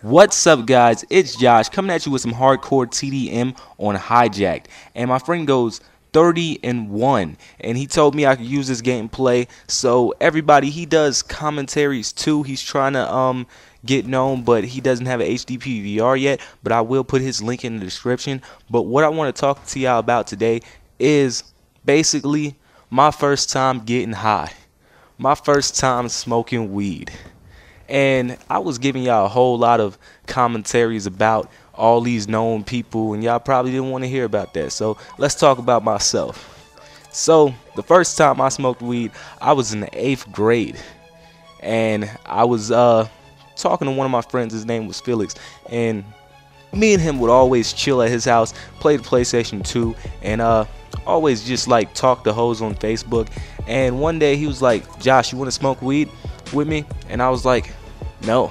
What's up, guys? It's Josh coming at you with some hardcore TDM on Hijacked, and my friend goes 30-1, and he told me I could use this gameplay. So everybody, he does commentaries too. He's trying to get known, but he doesn't have an HDP VR yet. But I will put his link in the description. But what I want to talk to y'all about today is basically my first time getting high, my first time smoking weed. And I was giving y'all a whole lot of commentaries about all these known people, and y'all probably didn't want to hear about that. So let's talk about myself. So the first time I smoked weed, I was in the 8th grade, and I was talking to one of my friends. His name was Felix, and me and him would always chill at his house, play the PlayStation 2, and always just like talk to hoes on Facebook. And one day he was like, "Josh, you want to smoke weed with me?" And I was like, "No."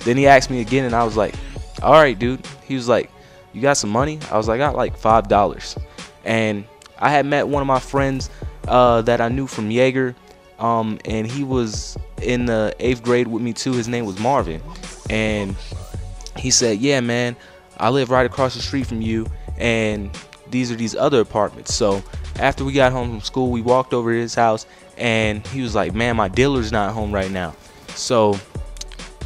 Then he asked me again, and I was like, "All right, dude." He was like, "You got some money?" I was like, "I got like $5. And I had met one of my friends that I knew from Jaeger, and he was in the 8th grade with me too. His name was Marvin, and he said, "Yeah, man, I live right across the street from you, and these are these other apartments." So after we got home from school, we walked over to his house, and he was like, "Man, my dealer's not home right now." So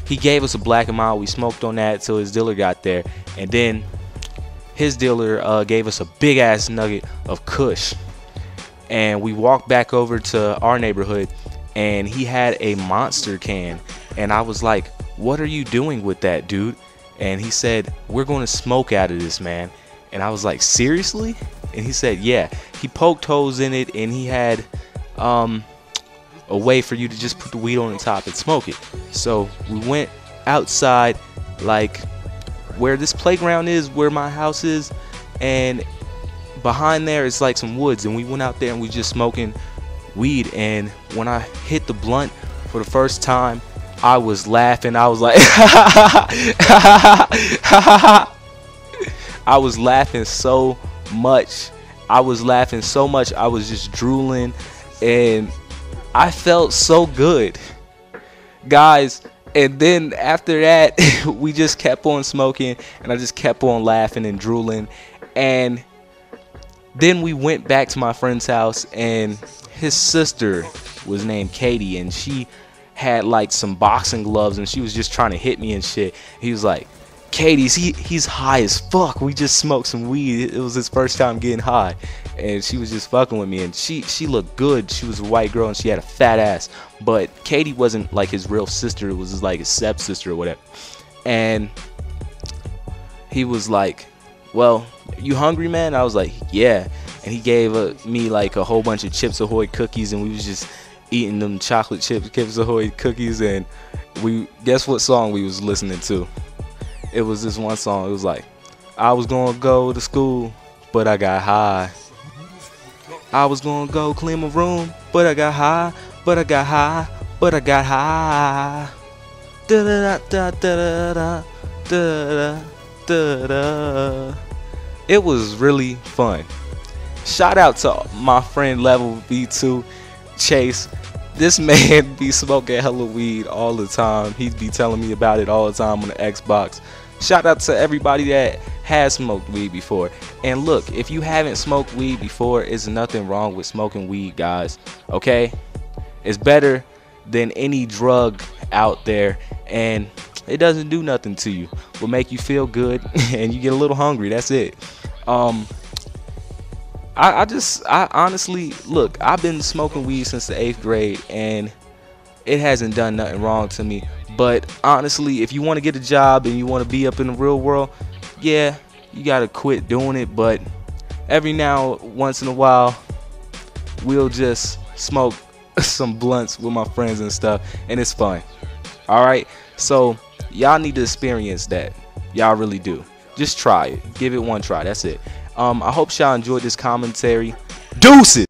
he gave us a Black and Mild. We smoked on that till his dealer got there, and then his dealer gave us a big ass nugget of Kush. And we walked back over to our neighborhood, and he had a Monster can, and I was like, "What are you doing with that, dude?" And he said, "We're going to smoke out of this, man." And I was like, "Seriously?" And he said, "Yeah." He poked holes in it, and he had a way for you to just put the weed on the top and smoke it. So we went outside, like where this playground is, where my house is, and behind there is like some woods, and we went out there and we just smoking weed. And when I hit the blunt for the first time, I was laughing. I was like I was laughing so much. I was laughing so much. I was just drooling, and I felt so good, guys. And then after that, we just kept on smoking, and I just kept on laughing and drooling. And then we went back to my friend's house, and his sister was named Katie, and she had like some boxing gloves, and she was just trying to hit me and shit. He was like, "Katie, he's high as fuck. We just smoked some weed. It was his first time getting high." And she was just fucking with me, and she looked good. She was a white girl, and she had a fat ass. But Katie wasn't like his real sister. It was like his stepsister or whatever. And he was like, "Well, you hungry, man?" I was like, "Yeah." And he gave me like a whole bunch of Chips Ahoy cookies, and we was just eating them chocolate Chips Ahoy cookies. And we, guess what song we was listening to? It was this one song. It was like, "I was gonna go to school, but I got high. I was gonna go clean my room, but I got high, but I got high, but I got high. Da da da da da da da da." It was really fun. Shout out to my friend Level V2 Chase. This man be smoking hella weed all the time. He'd be telling me about it all the time on the Xbox. Shout out to everybody that has smoked weed before. And look, if you haven't smoked weed before, there's nothing wrong with smoking weed, guys. Okay? It's better than any drug out there, and it doesn't do nothing to you. It will make you feel good, and you get a little hungry. That's it. I honestly, look, I've been smoking weed since the 8th grade, and it hasn't done nothing wrong to me. But honestly, if you want to get a job and you want to be up in the real world, yeah, you gotta quit doing it. But every now, once in a while, we'll just smoke some blunts with my friends and stuff, and it's fun. All right, so y'all need to experience that. Y'all really do. Just try it. Give it one try. That's it. I hope y'all enjoyed this commentary. Deuces.